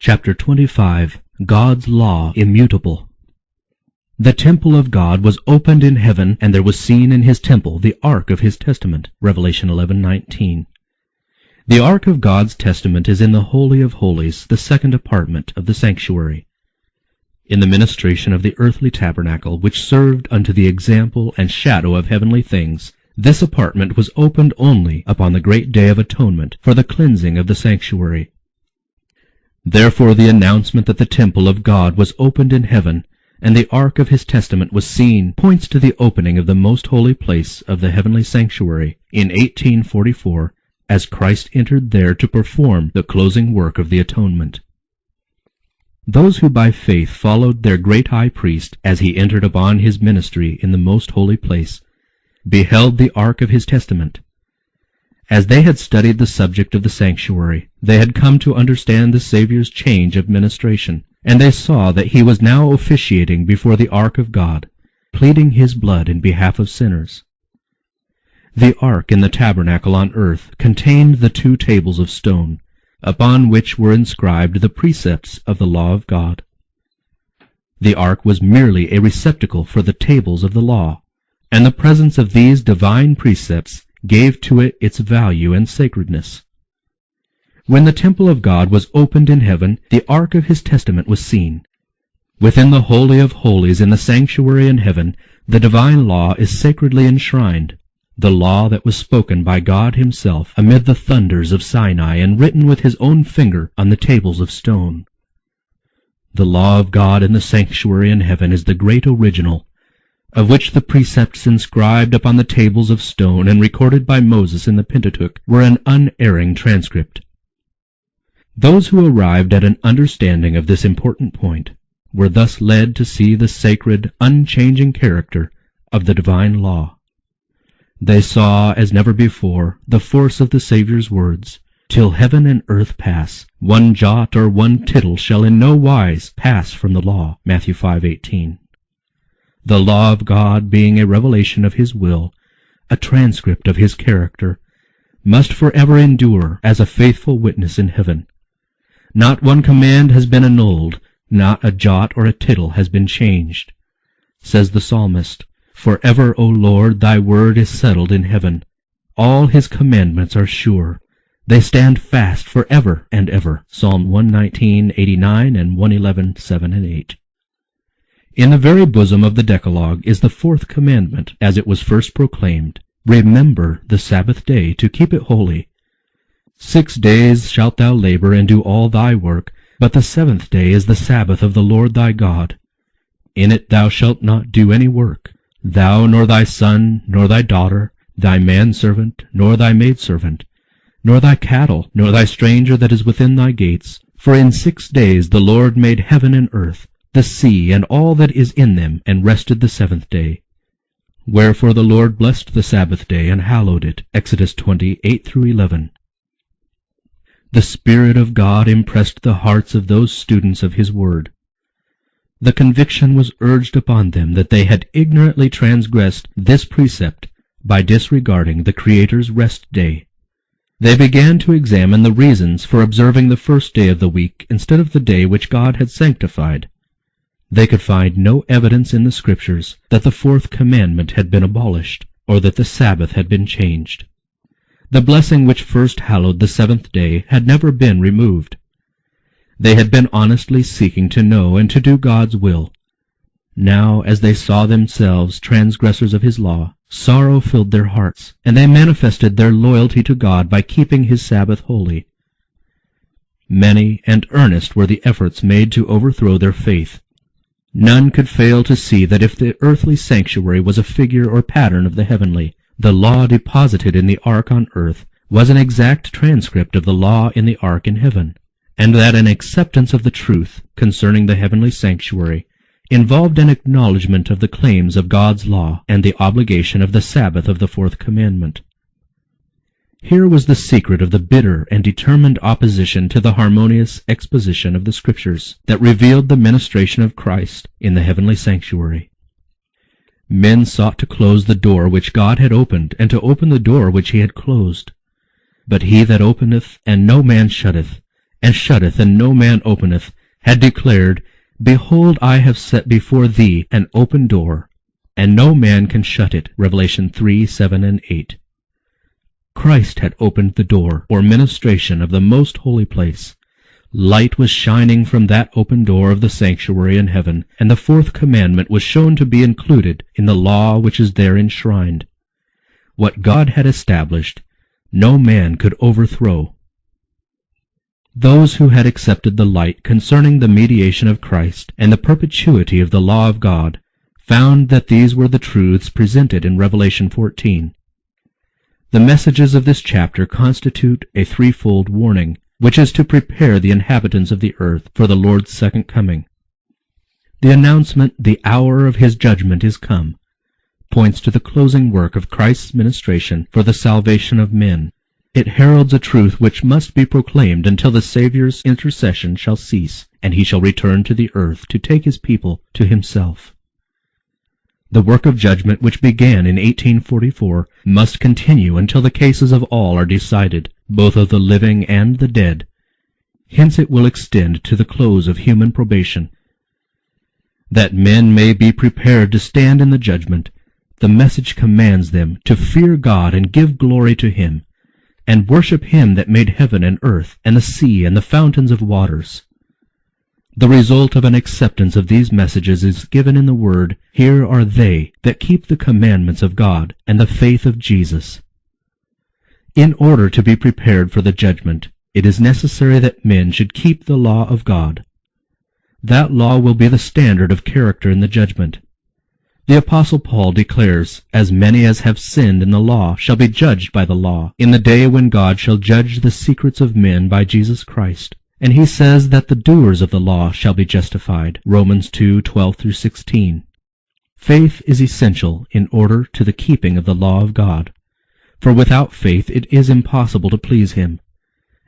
Chapter 25. God's Law Immutable. The temple of God was opened in heaven, and there was seen in his temple the ark of his testament. Revelation 11:19. The ark of God's testament is in the Holy of Holies, the second apartment of the sanctuary. In the ministration of the earthly tabernacle, which served unto the example and shadow of heavenly things, this apartment was opened only upon the great day of atonement for the cleansing of the sanctuary. Therefore the announcement that the temple of God was opened in heaven, and the ark of his testament was seen, points to the opening of the most holy place of the heavenly sanctuary in 1844, as Christ entered there to perform the closing work of the atonement. Those who by faith followed their great high priest as he entered upon his ministry in the most holy place, beheld the ark of his testament. As they had studied the subject of the sanctuary, they had come to understand the Saviour's change of ministration, and they saw that he was now officiating before the ark of God, pleading his blood in behalf of sinners. The ark in the tabernacle on earth contained the 2 tables of stone, upon which were inscribed the precepts of the law of God. The ark was merely a receptacle for the tables of the law, and the presence of these divine precepts gave to it its value and sacredness. When the temple of God was opened in heaven, the ark of his testament was seen. Within the Holy of Holies in the sanctuary in heaven, the divine law is sacredly enshrined, the law that was spoken by God himself amid the thunders of Sinai and written with his own finger on the tables of stone. The law of God in the sanctuary in heaven is the great original, of which the precepts inscribed upon the tables of stone and recorded by Moses in the Pentateuch were an unerring transcript. Those who arrived at an understanding of this important point were thus led to see the sacred, unchanging character of the divine law. They saw, as never before, the force of the Saviour's words, "Till heaven and earth pass, one jot or one tittle shall in no wise pass from the law." Matthew 5:18. The law of God, being a revelation of his will, a transcript of his character, must forever endure as a faithful witness in heaven. Not one command has been annulled, not a jot or a tittle has been changed. Says the psalmist, "Forever, O Lord, thy word is settled in heaven. All his commandments are sure. They stand fast forever and ever." Psalm 119:89 and 111:7 and 8. In the very bosom of the Decalogue is the 4th commandment, as it was first proclaimed, "Remember the Sabbath day, to keep it holy. 6 days shalt thou labor and do all thy work, but the 7th day is the Sabbath of the Lord thy God. In it thou shalt not do any work, thou nor thy son, nor thy daughter, thy manservant, nor thy maidservant, nor thy cattle, nor thy stranger that is within thy gates. For in 6 days the Lord made heaven and earth, the sea, and all that is in them, and rested the 7th day. Wherefore the Lord blessed the Sabbath day, and hallowed it." Exodus 20:8-11. The Spirit of God impressed the hearts of those students of his word. The conviction was urged upon them that they had ignorantly transgressed this precept by disregarding the Creator's rest day. They began to examine the reasons for observing the first day of the week instead of the day which God had sanctified. They could find no evidence in the Scriptures that the 4th commandment had been abolished, or that the Sabbath had been changed. The blessing which first hallowed the 7th day had never been removed. They had been honestly seeking to know and to do God's will. Now, as they saw themselves transgressors of his law, sorrow filled their hearts, and they manifested their loyalty to God by keeping his Sabbath holy. Many and earnest were the efforts made to overthrow their faith. None could fail to see that if the earthly sanctuary was a figure or pattern of the heavenly, the law deposited in the ark on earth was an exact transcript of the law in the ark in heaven, and that an acceptance of the truth concerning the heavenly sanctuary involved an acknowledgment of the claims of God's law and the obligation of the Sabbath of the 4th commandment. Here was the secret of the bitter and determined opposition to the harmonious exposition of the Scriptures that revealed the ministration of Christ in the heavenly sanctuary. Men sought to close the door which God had opened, and to open the door which he had closed. But he that openeth, and no man shutteth, and shutteth, and no man openeth, had declared, Behold, I have set before thee an open door, and no man can shut it. Revelation 3, 7, and 8. Christ had opened the door, or ministration, of the most holy place. Light was shining from that open door of the sanctuary in heaven, and the fourth commandment was shown to be included in the law which is there enshrined. What God had established, no man could overthrow. Those who had accepted the light concerning the mediation of Christ and the perpetuity of the law of God found that these were the truths presented in Revelation 14. The messages of this chapter constitute a threefold warning, which is to prepare the inhabitants of the earth for the Lord's second coming. The announcement, the hour of his judgment is come, points to the closing work of Christ's ministration for the salvation of men. It heralds a truth which must be proclaimed until the Savior's intercession shall cease, and he shall return to the earth to take his people to himself. The work of judgment which began in 1844 must continue until the cases of all are decided, both of the living and the dead. Hence it will extend to the close of human probation. That men may be prepared to stand in the judgment, the message commands them to fear God and give glory to him, and worship him that made heaven and earth and the sea and the fountains of waters. The result of an acceptance of these messages is given in the word, Here are they that keep the commandments of God and the faith of Jesus. In order to be prepared for the judgment, it is necessary that men should keep the law of God. That law will be the standard of character in the judgment. The Apostle Paul declares, As many as have sinned in the law shall be judged by the law, in the day when God shall judge the secrets of men by Jesus Christ. And he says that the doers of the law shall be justified. Romans 2:12-16. Faith is essential in order to the keeping of the law of God. For without faith it is impossible to please him.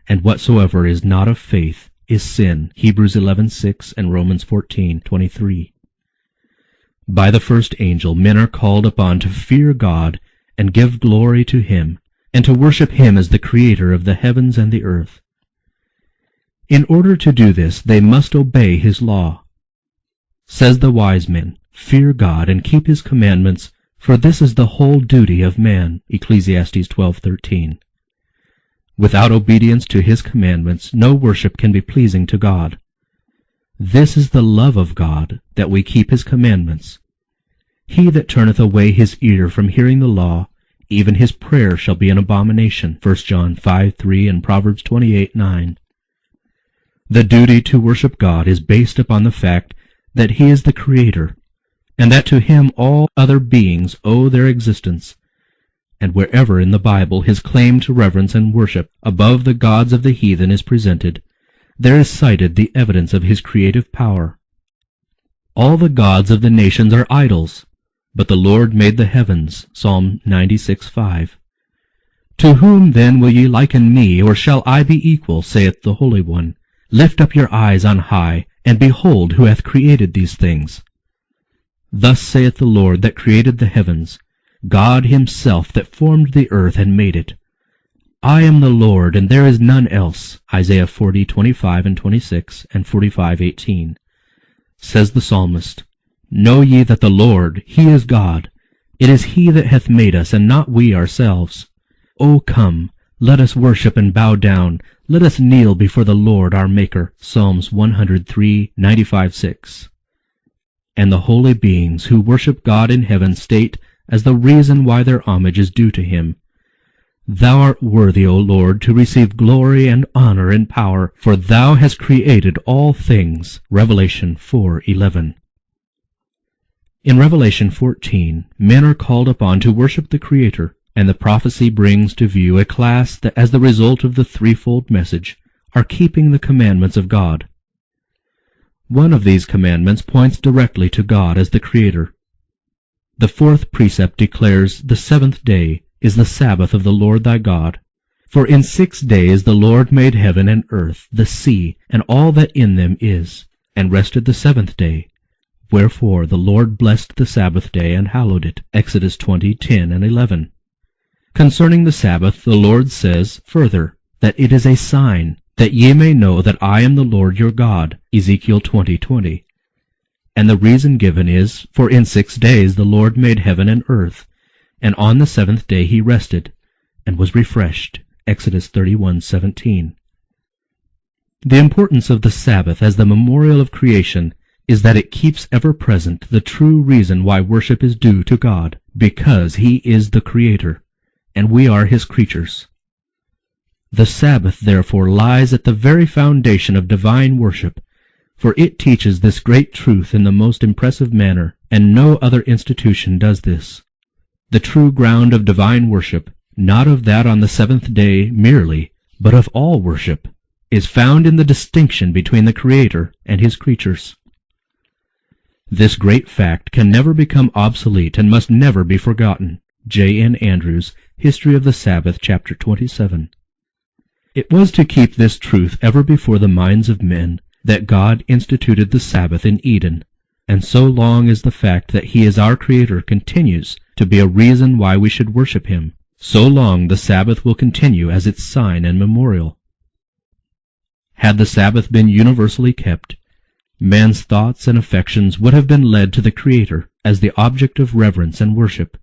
And whatsoever is not of faith is sin. Hebrews 11:6 and Romans 14:23. By the first angel men are called upon to fear God and give glory to him, and to worship him as the creator of the heavens and the earth. In order to do this, they must obey his law. Says the wise men, Fear God and keep his commandments, for this is the whole duty of man. Ecclesiastes 12:13. Without obedience to his commandments, no worship can be pleasing to God. This is the love of God, that we keep his commandments. He that turneth away his ear from hearing the law, even his prayer shall be an abomination. 1 John 5:3 and Proverbs 28:9. The duty to worship God is based upon the fact that he is the Creator, and that to him all other beings owe their existence. And wherever in the Bible his claim to reverence and worship above the gods of the heathen is presented, there is cited the evidence of his creative power. All the gods of the nations are idols, but the Lord made the heavens. Psalm 96:5. To whom then will ye liken me, or shall I be equal, saith the Holy One? Lift up your eyes on high, and behold who hath created these things. Thus saith the Lord that created the heavens, God himself that formed the earth and made it. I am the Lord, and there is none else. Isaiah 40:25 and 26, and 45:18. Says the psalmist, Know ye that the Lord, he is God. It is he that hath made us, and not we ourselves. O come, let us worship and bow down. Let us kneel before the Lord our Maker. Psalms 103:95-6. And the holy beings who worship God in heaven state as the reason why their homage is due to him, Thou art worthy, O Lord, to receive glory and honor and power, for thou hast created all things. Revelation 4:11. In Revelation 14, men are called upon to worship the Creator, and the prophecy brings to view a class that, as the result of the threefold message, are keeping the commandments of God. One of these commandments points directly to God as the Creator. The fourth precept declares, The seventh day is the Sabbath of the Lord thy God. For in 6 days the Lord made heaven and earth, the sea, and all that in them is, and rested the seventh day. Wherefore the Lord blessed the Sabbath day and hallowed it. Exodus 20:10 and 11. Concerning the Sabbath, the Lord says, further, that it is a sign, that ye may know that I am the Lord your God. Ezekiel 20:20. And the reason given is, for in 6 days the Lord made heaven and earth, and on the seventh day he rested, and was refreshed. Exodus 31:17. The importance of the Sabbath as the memorial of creation is that it keeps ever present the true reason why worship is due to God, because he is the Creator, and we are his creatures. The Sabbath, therefore, lies at the very foundation of divine worship, for it teaches this great truth in the most impressive manner, and no other institution does this. The true ground of divine worship, not of that on the seventh day merely, but of all worship, is found in the distinction between the Creator and his creatures. This great fact can never become obsolete and must never be forgotten. J. N. Andrews, History of the Sabbath, chapter 27. It was to keep this truth ever before the minds of men that God instituted the Sabbath in Eden, and so long as the fact that he is our Creator continues to be a reason why we should worship him, so long the Sabbath will continue as its sign and memorial. Had the Sabbath been universally kept, man's thoughts and affections would have been led to the Creator as the object of reverence and worship,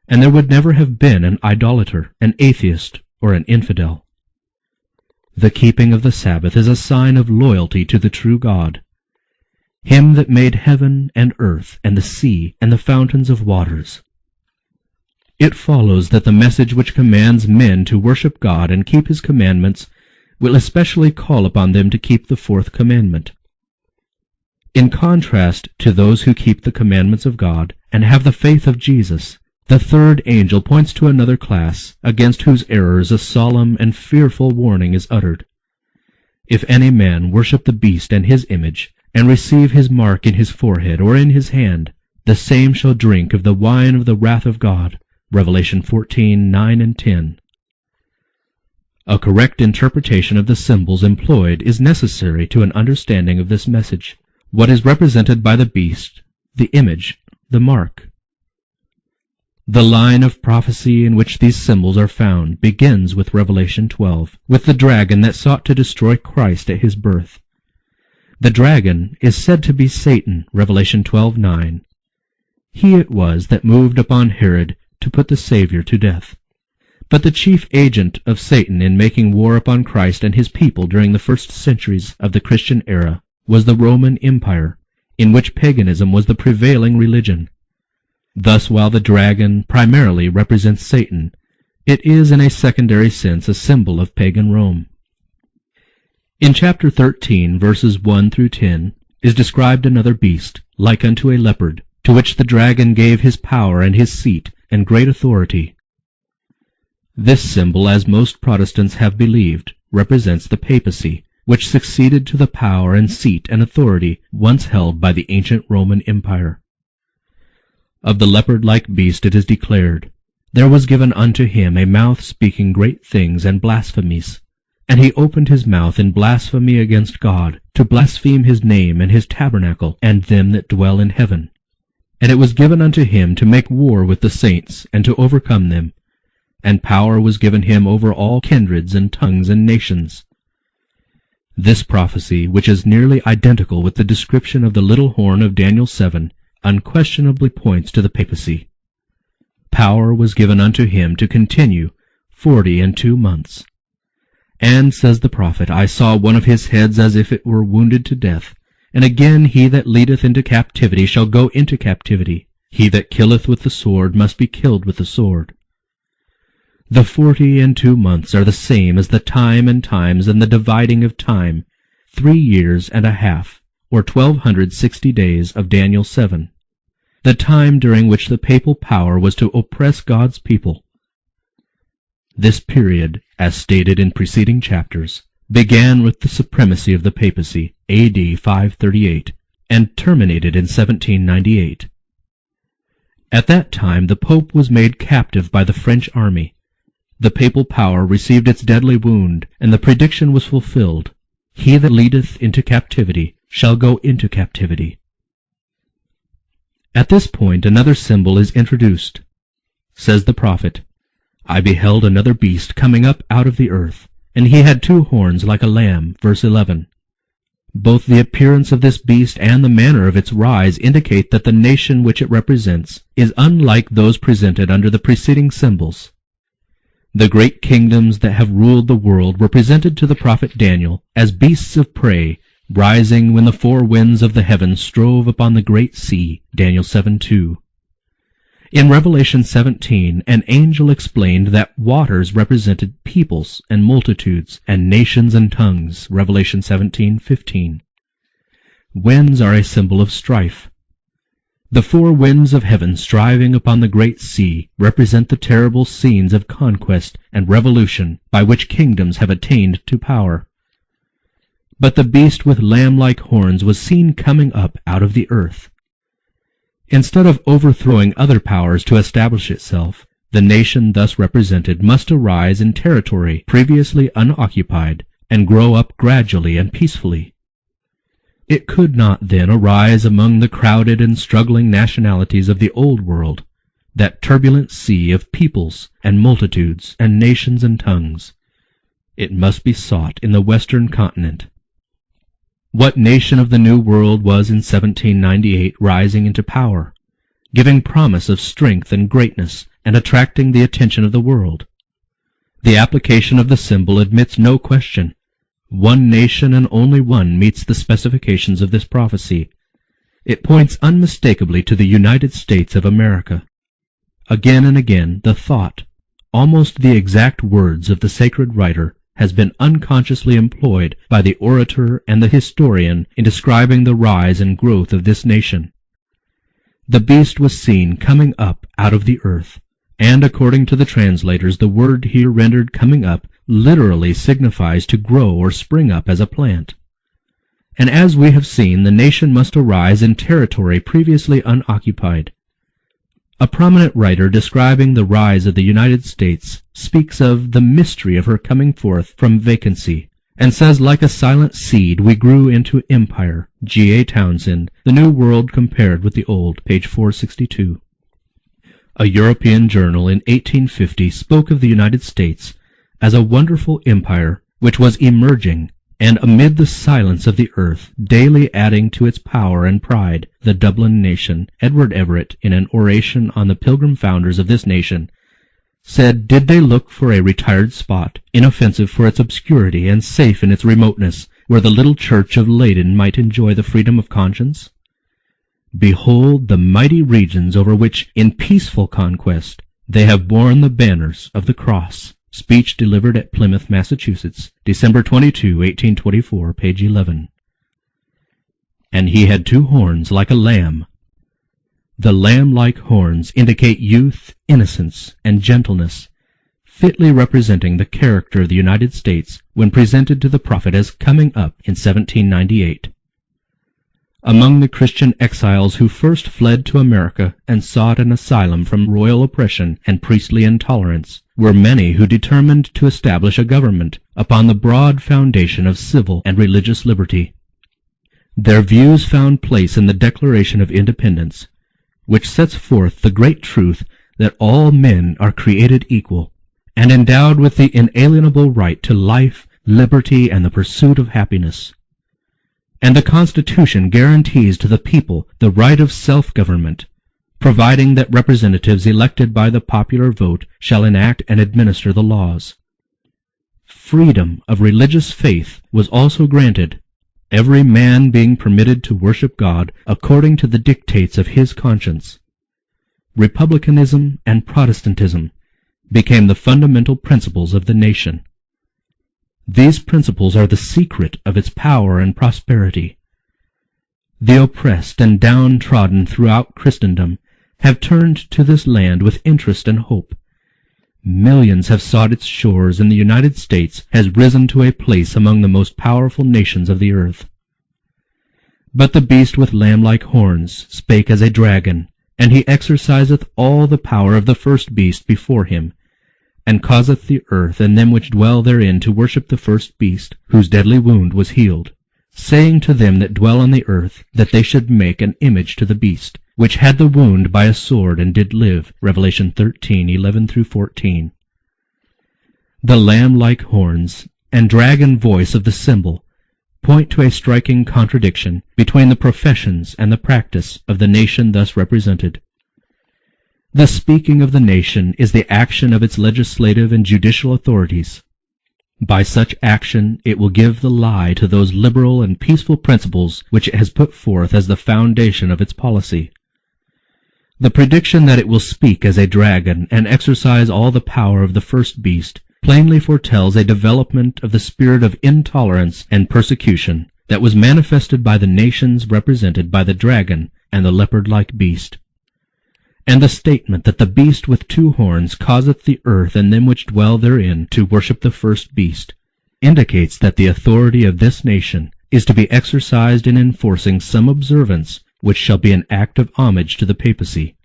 and there would never have been an idolater, an atheist, or an infidel. The keeping of the Sabbath is a sign of loyalty to the true God, him that made heaven and earth and the sea and the fountains of waters. It follows that the message which commands men to worship God and keep his commandments will especially call upon them to keep the fourth commandment. In contrast to those who keep the commandments of God and have the faith of Jesus, the third angel points to another class against whose errors a solemn and fearful warning is uttered. If any man worship the beast and his image, and receive his mark in his forehead or in his hand, the same shall drink of the wine of the wrath of God. Revelation 14:9 and 10. A correct interpretation of the symbols employed is necessary to an understanding of this message. What is represented by the beast, the image, the mark? The line of prophecy in which these symbols are found begins with Revelation 12, with the dragon that sought to destroy Christ at his birth. The dragon is said to be Satan, Revelation 12:9. He it was that moved upon Herod to put the Savior to death. But the chief agent of Satan in making war upon Christ and his people during the first centuries of the Christian era was the Roman Empire, in which paganism was the prevailing religion. Thus, while the dragon primarily represents Satan, it is in a secondary sense a symbol of pagan Rome. In chapter 13, verses 1 through 10, is described another beast, like unto a leopard, to which the dragon gave his power and his seat and great authority. This symbol, as most Protestants have believed, represents the papacy, which succeeded to the power and seat and authority once held by the ancient Roman Empire. Of the leopard-like beast it is declared, There was given unto him a mouth speaking great things and blasphemies, and he opened his mouth in blasphemy against God, to blaspheme his name and his tabernacle and them that dwell in heaven. And it was given unto him to make war with the saints, and to overcome them. And power was given him over all kindreds and tongues and nations. This prophecy, which is nearly identical with the description of the little horn of Daniel 7, unquestionably points to the papacy. Power was given unto him to continue 42 months. And, says the prophet, I saw one of his heads as if it were wounded to death. And again he that leadeth into captivity shall go into captivity. He that killeth with the sword must be killed with the sword. The 42 months are the same as the time and times and the dividing of time, 3 years and a half, or 1260 days of Daniel 7, the time during which the papal power was to oppress God's people. This period, as stated in preceding chapters, began with the supremacy of the papacy, A.D. 538, and terminated in 1798. At that time the Pope was made captive by the French army. The papal power received its deadly wound, and the prediction was fulfilled. He that leadeth into captivity shall go into captivity. At this point another symbol is introduced. Says the prophet, I beheld another beast coming up out of the earth, And he had 2 horns like a lamb, verse 11. Both the appearance of this beast and the manner of its rise indicate that the nation which it represents is unlike those presented under the preceding symbols. The great kingdoms that have ruled the world were presented to the prophet Daniel as beasts of prey, rising when the 4 winds of the heavens strove upon the great sea, Daniel 7:2. In Revelation 17, an angel explained that waters represented peoples and multitudes and nations and tongues, Revelation 17:15. Winds are a symbol of strife. The 4 winds of heaven striving upon the great sea represent the terrible scenes of conquest and revolution by which kingdoms have attained to power. But the beast with lamb-like horns was seen coming up out of the earth. Instead of overthrowing other powers to establish itself, the nation thus represented must arise in territory previously unoccupied and grow up gradually and peacefully. It could not then arise among the crowded and struggling nationalities of the Old World, that turbulent sea of peoples and multitudes and nations and tongues. It must be sought in the Western continent. What nation of the New World was in 1798 rising into power, giving promise of strength and greatness, and attracting the attention of the world? The application of the symbol admits no question. One nation and only one meets the specifications of this prophecy. It points unmistakably to the United States of America. Again and again the thought, almost the exact words of the sacred writer, has been unconsciously employed by the orator and the historian in describing the rise and growth of this nation. The beast was seen coming up out of the earth, and according to the translators the word here rendered coming up literally signifies to grow or spring up as a plant. And as we have seen, the nation must arise in territory previously unoccupied. A prominent writer describing the rise of the United States speaks of the mystery of her coming forth from vacancy, and says, like a silent seed we grew into empire. G.A. Townsend, The New World Compared with the Old, page 462. A European journal in 1850 spoke of the United States as a wonderful empire which was emerging, and amid the silence of the earth, daily adding to its power and pride. The Dublin nation, Edward Everett, in an oration on the Pilgrim founders of this nation, said, did they look for a retired spot, inoffensive for its obscurity and safe in its remoteness, where the little church of Leyden might enjoy the freedom of conscience? Behold the mighty regions over which, in peaceful conquest, they have borne the banners of the cross. Speech delivered at Plymouth, Massachusetts, December 22, 1824, page 11. And he had 2 horns like a lamb. The lamb-like horns indicate youth, innocence, and gentleness, fitly representing the character of the United States when presented to the prophet as coming up in 1798. Among the Christian exiles who first fled to America and sought an asylum from royal oppression and priestly intolerance were many who determined to establish a government upon the broad foundation of civil and religious liberty. Their views found place in the Declaration of Independence, which sets forth the great truth that all men are created equal and endowed with the inalienable right to life, liberty, and the pursuit of happiness. And the Constitution guarantees to the people the right of self-government, providing that representatives elected by the popular vote shall enact and administer the laws. Freedom of religious faith was also granted, every man being permitted to worship God according to the dictates of his conscience. Republicanism and Protestantism became the fundamental principles of the nation. These principles are the secret of its power and prosperity. The oppressed and downtrodden throughout Christendom have turned to this land with interest and hope. Millions have sought its shores, and the United States has risen to a place among the most powerful nations of the earth. But the beast with lamb-like horns spake as a dragon, and he exerciseth all the power of the first beast before him, and causeth the earth and them which dwell therein to worship the first beast, whose deadly wound was healed, saying to them that dwell on the earth that they should make an image to the beast, which had the wound by a sword and did live. Revelation 13:11-14. The lamb-like horns and dragon voice of the symbol point to a striking contradiction between the professions and the practice of the nation thus represented. The speaking of the nation is the action of its legislative and judicial authorities. By such action it will give the lie to those liberal and peaceful principles which it has put forth as the foundation of its policy. The prediction that it will speak as a dragon and exercise all the power of the first beast plainly foretells a development of the spirit of intolerance and persecution that was manifested by the nations represented by the dragon and the leopard-like beast. And the statement that the beast with 2 horns causeth the earth and them which dwell therein to worship the first beast indicates that the authority of this nation is to be exercised in enforcing some observance which shall be an act of homage to the papacy.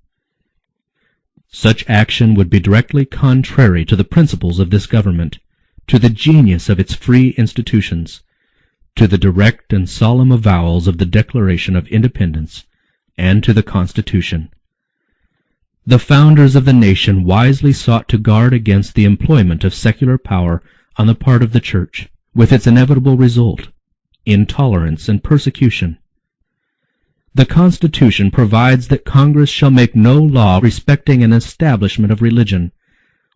Such action would be directly contrary to the principles of this government, to the genius of its free institutions, to the direct and solemn avowals of the Declaration of Independence, and to the Constitution. The founders of the nation wisely sought to guard against the employment of secular power on the part of the Church, with its inevitable result, intolerance and persecution. The Constitution provides that Congress shall make no law respecting an establishment of religion,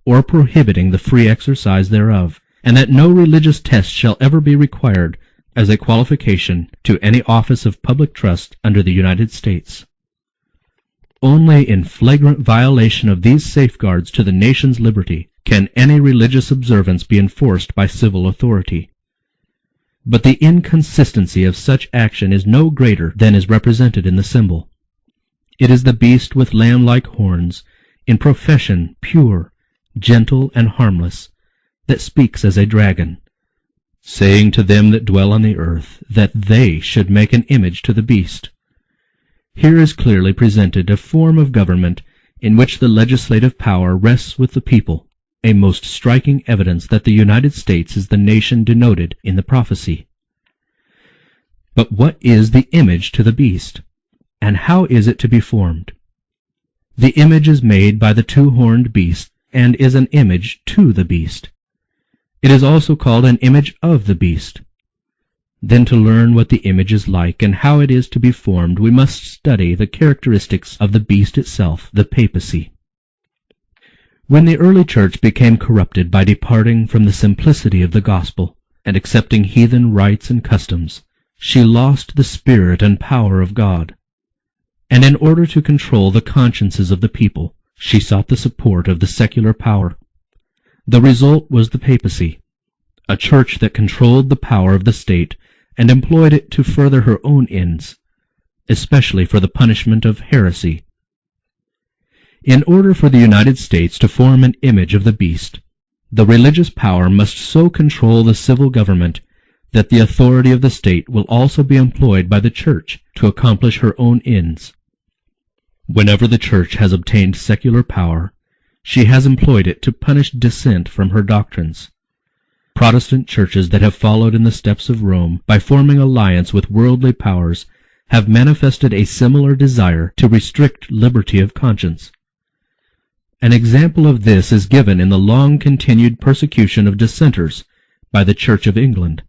or prohibiting the free exercise thereof, and that no religious test shall ever be required as a qualification to any office of public trust under the United States. Only in flagrant violation of these safeguards to the nation's liberty can any religious observance be enforced by civil authority. But the inconsistency of such action is no greater than is represented in the symbol. It is the beast with lamb-like horns, in profession pure, gentle, and harmless, that speaks as a dragon, saying to them that dwell on the earth that they should make an image to the beast. Here is clearly presented a form of government in which the legislative power rests with the people, a most striking evidence that the United States is the nation denoted in the prophecy. But what is the image to the beast, and how is it to be formed? The image is made by the 2-horned beast, and is an image to the beast. It is also called an image of the beast. Then to learn what the image is like and how it is to be formed, we must study the characteristics of the beast itself, the papacy. When the early church became corrupted by departing from the simplicity of the gospel and accepting heathen rites and customs, she lost the spirit and power of God. And in order to control the consciences of the people, she sought the support of the secular power. The result was the papacy, a church that controlled the power of the state and employed it to further her own ends, especially for the punishment of heresy. In order for the United States to form an image of the beast, the religious power must so control the civil government that the authority of the state will also be employed by the Church to accomplish her own ends. Whenever the Church has obtained secular power, she has employed it to punish dissent from her doctrines. Protestant churches that have followed in the steps of Rome by forming alliance with worldly powers have manifested a similar desire to restrict liberty of conscience. An example of this is given in the long-continued persecution of dissenters by the Church of England.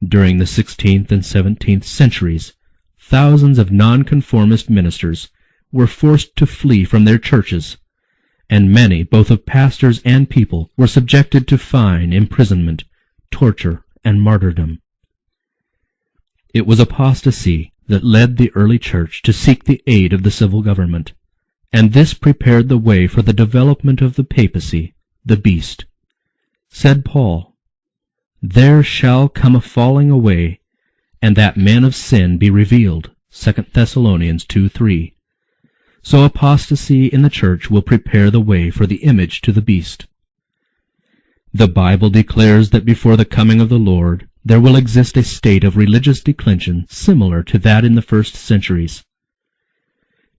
During the 16th and 17th centuries, thousands of nonconformist ministers were forced to flee from their churches, and many, both of pastors and people, were subjected to fine, imprisonment, torture, and martyrdom. It was apostasy that led the early church to seek the aid of the civil government, and this prepared the way for the development of the papacy, the beast. Said Paul, "There shall come a falling away, and that man of sin be revealed." 2 Thessalonians 2:3. So apostasy in the church will prepare the way for the image to the beast. The Bible declares that before the coming of the Lord there will exist a state of religious declension similar to that in the first centuries.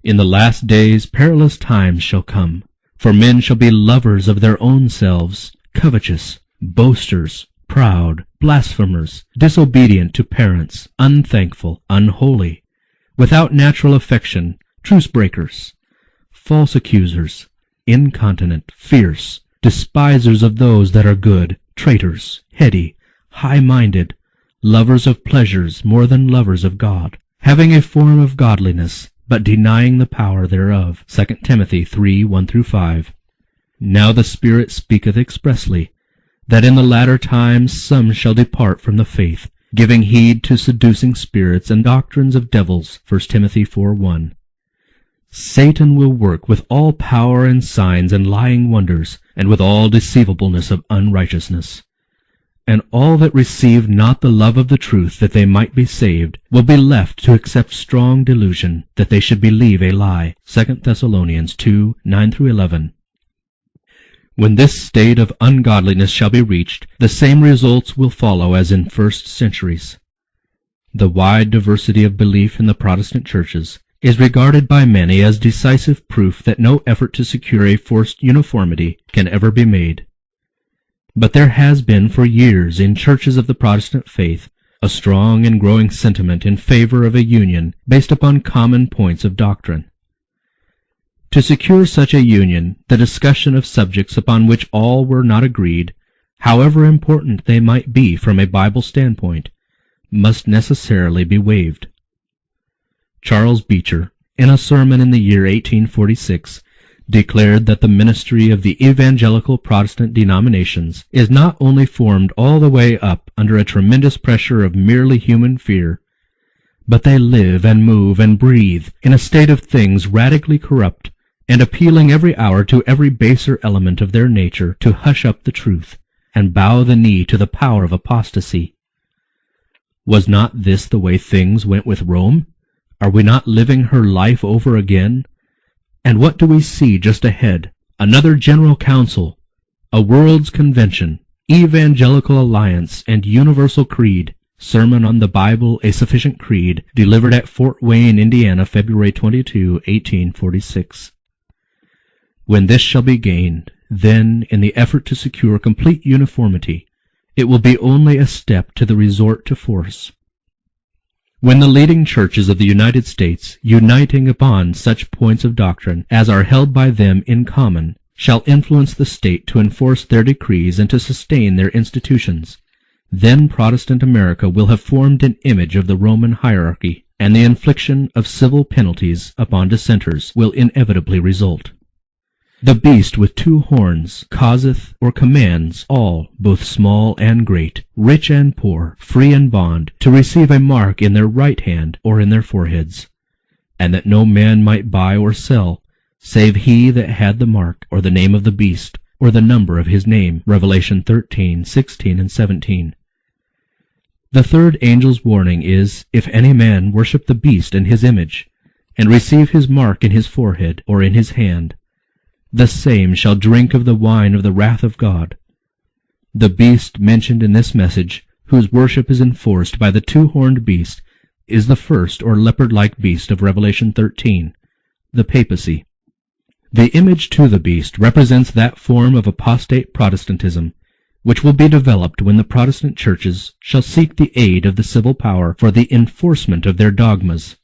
In the last days perilous times shall come, for men shall be lovers of their own selves, covetous, boasters, proud, blasphemers, disobedient to parents, unthankful, unholy, without natural affection, truce breakers, false accusers, incontinent, fierce, despisers of those that are good, traitors, heady, high-minded, lovers of pleasures more than lovers of God, having a form of godliness, but denying the power thereof. 2 Timothy 3:1-5. Now the Spirit speaketh expressly, that in the latter times some shall depart from the faith, giving heed to seducing spirits and doctrines of devils. 1 Timothy 4:1. Satan will work with all power and signs and lying wonders, and with all deceivableness of unrighteousness. And all that receive not the love of the truth that they might be saved will be left to accept strong delusion, that they should believe a lie. 2 Thessalonians 2:9-11. When this state of ungodliness shall be reached, the same results will follow as in first centuries. The wide diversity of belief in the Protestant churches is regarded by many as decisive proof that no effort to secure a forced uniformity can ever be made. But there has been for years in churches of the Protestant faith a strong and growing sentiment in favor of a union based upon common points of doctrine. To secure such a union, the discussion of subjects upon which all were not agreed, however important they might be from a Bible standpoint, must necessarily be waived. Charles Beecher, in a sermon in the year 1846, declared that the ministry of the evangelical Protestant denominations is not only formed all the way up under a tremendous pressure of merely human fear, but they live and move and breathe in a state of things radically corrupt, and appealing every hour to every baser element of their nature to hush up the truth, and bow the knee to the power of apostasy. Was not this the way things went with Rome? Are we not living her life over again? And what do we see just ahead? Another General Council, a World's Convention, Evangelical Alliance, and Universal Creed. Sermon on the Bible, A Sufficient Creed, delivered at Fort Wayne, Indiana, February 22, 1846. When this shall be gained, then, in the effort to secure complete uniformity, it will be only a step to the resort to force. When the leading churches of the United States, uniting upon such points of doctrine as are held by them in common, shall influence the state to enforce their decrees and to sustain their institutions, then Protestant America will have formed an image of the Roman hierarchy, and the infliction of civil penalties upon dissenters will inevitably result. The beast with two horns causeth or commands all, both small and great, rich and poor, free and bond, to receive a mark in their right hand or in their foreheads, and that no man might buy or sell, save he that had the mark, or the name of the beast, or the number of his name. Revelation 13:16 and 17. The third angel's warning is, if any man worship the beast and his image, and receive his mark in his forehead or in his hand, the same shall drink of the wine of the wrath of God. The beast mentioned in this message, whose worship is enforced by the two-horned beast, is the first or leopard-like beast of Revelation 13, the papacy. The image to the beast represents that form of apostate Protestantism which will be developed when the Protestant churches shall seek the aid of the civil power for the enforcement of their dogmas.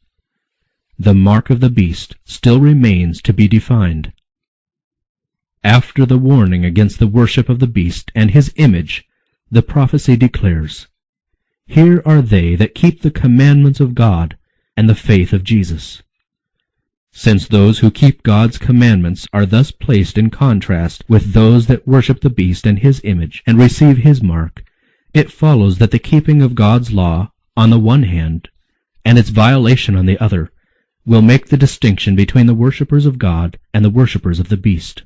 The mark of the beast still remains to be defined. After the warning against the worship of the beast and his image, the prophecy declares, "Here are they that keep the commandments of God and the faith of Jesus." Since those who keep God's commandments are thus placed in contrast with those that worship the beast and his image and receive his mark, it follows that the keeping of God's law, on the one hand, and its violation on the other, will make the distinction between the worshippers of God and the worshippers of the beast.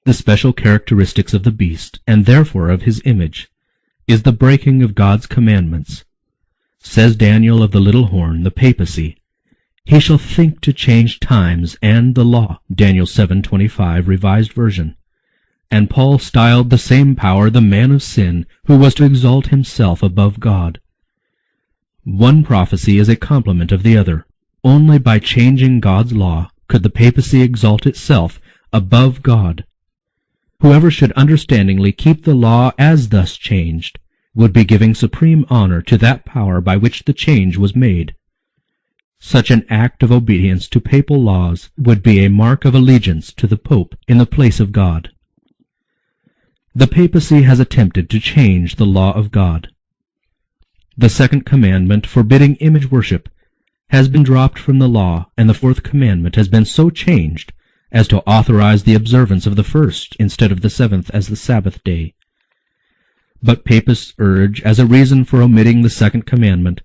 The special characteristics of the beast, and therefore of his image, is the breaking of God's commandments. Says Daniel of the little horn, the papacy, "He shall think to change times and the law," Daniel 7:25, Revised Version. And Paul styled the same power the man of sin, who was to exalt himself above God. One prophecy is a complement of the other. Only by changing God's law could the papacy exalt itself above God. Whoever should understandingly keep the law as thus changed would be giving supreme honor to that power by which the change was made. Such an act of obedience to papal laws would be a mark of allegiance to the Pope in the place of God. The papacy has attempted to change the law of God. The second commandment, forbidding image worship, has been dropped from the law, and the fourth commandment has been so changed as to authorize the observance of the first instead of the seventh as the Sabbath day. But papists urge, as a reason for omitting the second commandment,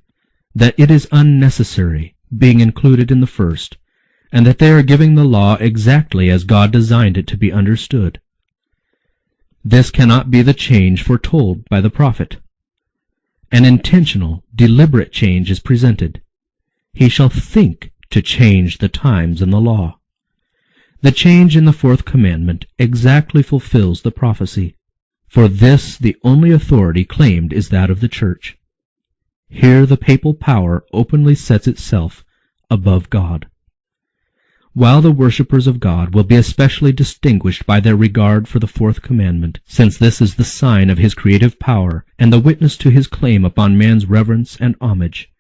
that it is unnecessary, being included in the first, and that they are giving the law exactly as God designed it to be understood. This cannot be the change foretold by the prophet. An intentional, deliberate change is presented. He shall think to change the times and the law. The change in the fourth commandment exactly fulfills the prophecy. For this the only authority claimed is that of the Church. Here the papal power openly sets itself above God. While the worshippers of God will be especially distinguished by their regard for the fourth commandment, since this is the sign of his creative power and the witness to his claim upon man's reverence and homage,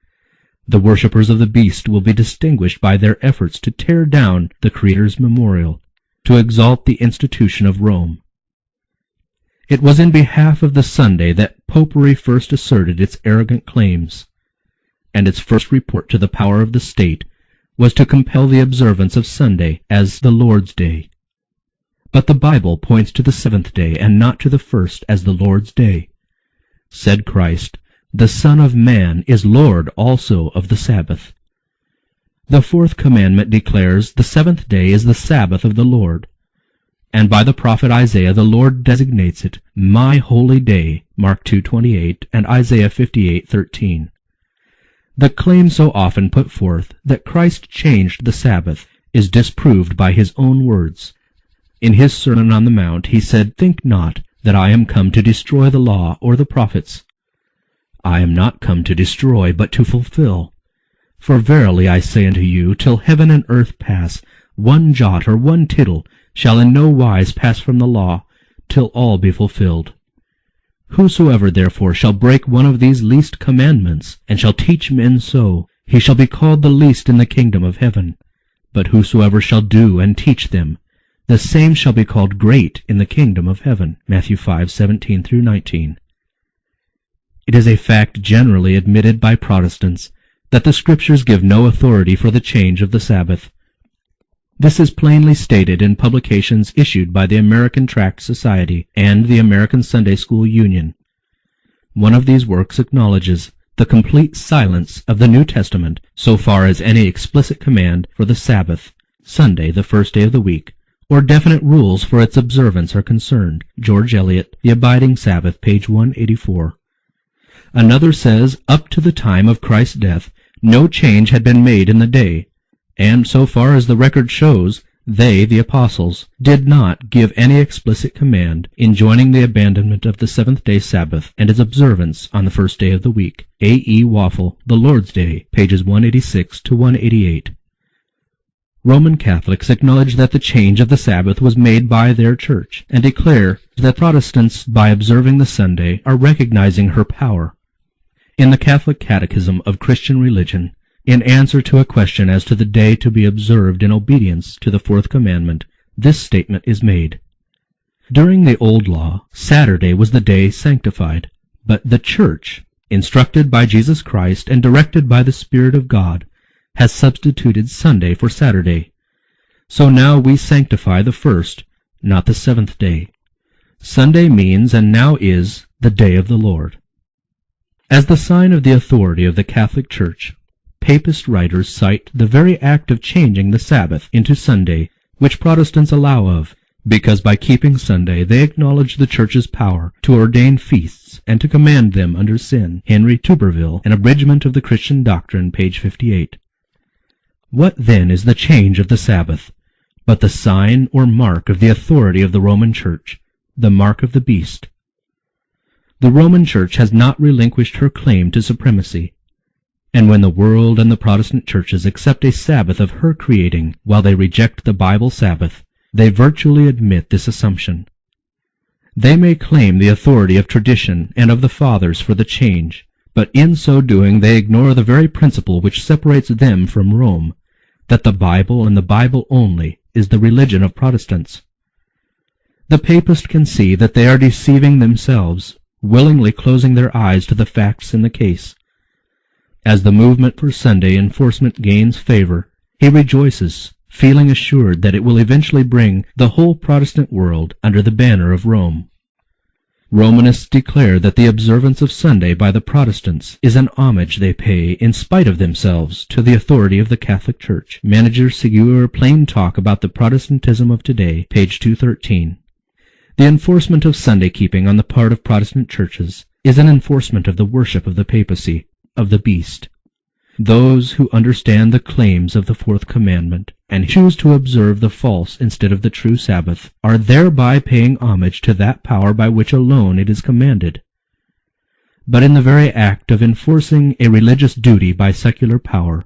the worshippers of the beast will be distinguished by their efforts to tear down the Creator's memorial, to exalt the institution of Rome. It was in behalf of the Sunday that Popery first asserted its arrogant claims, and its first report to the power of the state was to compel the observance of Sunday as the Lord's Day. But the Bible points to the seventh day and not to the first as the Lord's Day. Said Christ, "The Son of Man is Lord also of the Sabbath." The fourth commandment declares the seventh day is the Sabbath of the Lord, and by the prophet Isaiah the Lord designates it my holy day, Mark 2:28 and Isaiah 58:13. The claim so often put forth that Christ changed the Sabbath is disproved by his own words. In his Sermon on the Mount he said, "Think not that I am come to destroy the law or the prophets. I am not come to destroy, but to fulfill. For verily I say unto you, till heaven and earth pass, one jot or one tittle shall in no wise pass from the law, till all be fulfilled. Whosoever therefore shall break one of these least commandments, and shall teach men so, he shall be called the least in the kingdom of heaven. But whosoever shall do and teach them, the same shall be called great in the kingdom of heaven." Matthew 5:17-19. It is a fact generally admitted by Protestants that the Scriptures give no authority for the change of the Sabbath. This is plainly stated in publications issued by the American Tract Society and the American Sunday School Union. One of these works acknowledges the complete silence of the New Testament so far as any explicit command for the Sabbath, Sunday, the first day of the week, or definite rules for its observance are concerned. George Eliot, The Abiding Sabbath, page 184. Another says, up to the time of Christ's death, no change had been made in the day, and so far as the record shows, they, the apostles, did not give any explicit command enjoining the abandonment of the seventh-day Sabbath and its observance on the first day of the week. A. E. Waffle, The Lord's Day, pages 186-188. Roman Catholics acknowledge that the change of the Sabbath was made by their Church, and declare that Protestants, by observing the Sunday, are recognizing her power. In the Catholic Catechism of Christian Religion, in answer to a question as to the day to be observed in obedience to the fourth commandment, this statement is made. During the Old Law, Saturday was the day sanctified, but the Church, instructed by Jesus Christ and directed by the Spirit of God, has substituted Sunday for Saturday. So now we sanctify the first, not the seventh day. Sunday means and now is the day of the Lord. As the sign of the authority of the Catholic Church, Papist writers cite the very act of changing the Sabbath into Sunday, which Protestants allow of, because by keeping Sunday they acknowledge the Church's power to ordain feasts and to command them under sin. Henry Tuberville, An Abridgment of the Christian Doctrine, page 58. What then is the change of the Sabbath, but the sign or mark of the authority of the Roman Church, the mark of the beast? The Roman Church has not relinquished her claim to supremacy, and when the world and the Protestant churches accept a Sabbath of her creating while they reject the Bible Sabbath, they virtually admit this assumption. They may claim the authority of tradition and of the Fathers for the change, but in so doing they ignore the very principle which separates them from Rome, that the Bible and the Bible only is the religion of Protestants. The papist can see that they are deceiving themselves, willingly closing their eyes to the facts in the case. As the movement for Sunday enforcement gains favor, he rejoices, feeling assured that it will eventually bring the whole Protestant world under the banner of Rome. Romanists declare that the observance of Sunday by the Protestants is an homage they pay, in spite of themselves, to the authority of the Catholic Church. Manager Seguer Plain Talk About the Protestantism of Today, page 213. The enforcement of Sunday-keeping on the part of Protestant churches is an enforcement of the worship of the papacy, of the beast. Those who understand the claims of the fourth commandment and choose to observe the false instead of the true Sabbath are thereby paying homage to that power by which alone it is commanded. But in the very act of enforcing a religious duty by secular power,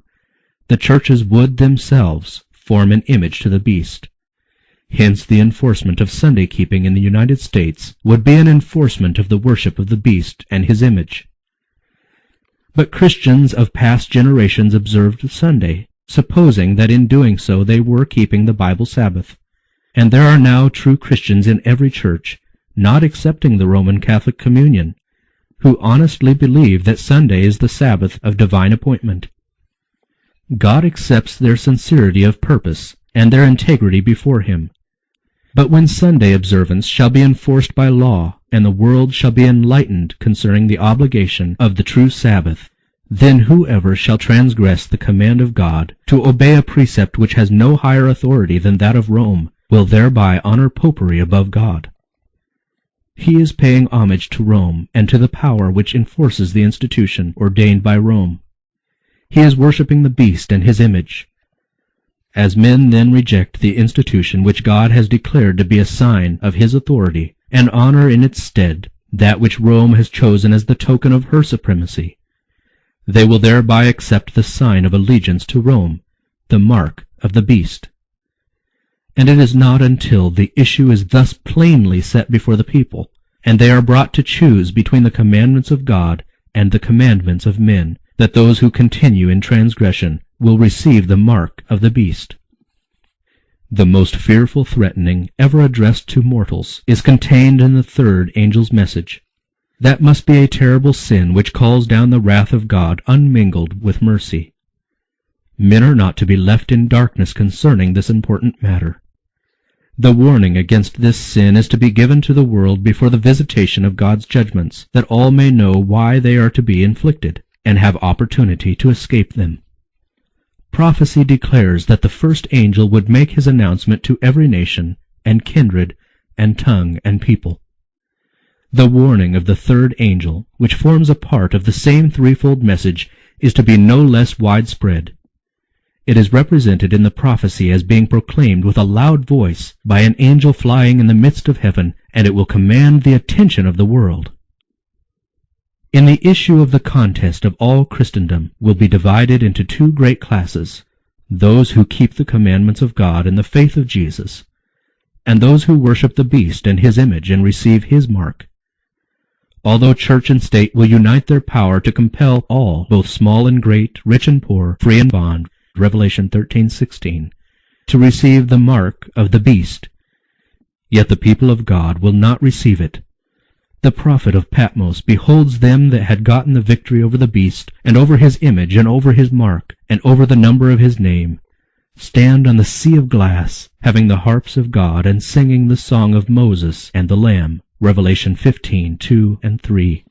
the churches would themselves form an image to the beast. Hence the enforcement of Sunday-keeping in the United States would be an enforcement of the worship of the beast and his image. But Christians of past generations observed Sunday, supposing that in doing so they were keeping the Bible Sabbath. And there are now true Christians in every church, not excepting the Roman Catholic Communion, who honestly believe that Sunday is the Sabbath of divine appointment. God accepts their sincerity of purpose and their integrity before Him. But when Sunday observance shall be enforced by law, and the world shall be enlightened concerning the obligation of the true Sabbath, then whoever shall transgress the command of God to obey a precept which has no higher authority than that of Rome will thereby honor popery above God. He is paying homage to Rome and to the power which enforces the institution ordained by Rome. He is worshipping the beast and his image. As men then reject the institution which God has declared to be a sign of His authority, and honor in its stead that which Rome has chosen as the token of her supremacy, they will thereby accept the sign of allegiance to Rome, the mark of the beast. And it is not until the issue is thus plainly set before the people, and they are brought to choose between the commandments of God and the commandments of men, that those who continue in transgression will receive the mark of the beast. The most fearful threatening ever addressed to mortals is contained in the third angel's message. That must be a terrible sin which calls down the wrath of God unmingled with mercy. Men are not to be left in darkness concerning this important matter. The warning against this sin is to be given to the world before the visitation of God's judgments, that all may know why they are to be inflicted, and have opportunity to escape them. Prophecy declares that the first angel would make his announcement to every nation, and kindred, and tongue, and people. The warning of the third angel, which forms a part of the same threefold message, is to be no less widespread. It is represented in the prophecy as being proclaimed with a loud voice by an angel flying in the midst of heaven, and it will command the attention of the world. In the issue of the contest of all Christendom will be divided into two great classes, those who keep the commandments of God in the faith of Jesus, and those who worship the beast and his image and receive his mark. Although church and state will unite their power to compel all, both small and great, rich and poor, free and bond, Revelation 13:16, to receive the mark of the beast, yet the people of God will not receive it. The prophet of Patmos beholds them that had gotten the victory over the beast, and over his image, and over his mark, and over the number of his name, stand on the sea of glass, having the harps of God, and singing the song of Moses and the Lamb. Revelation 15:2 and 3.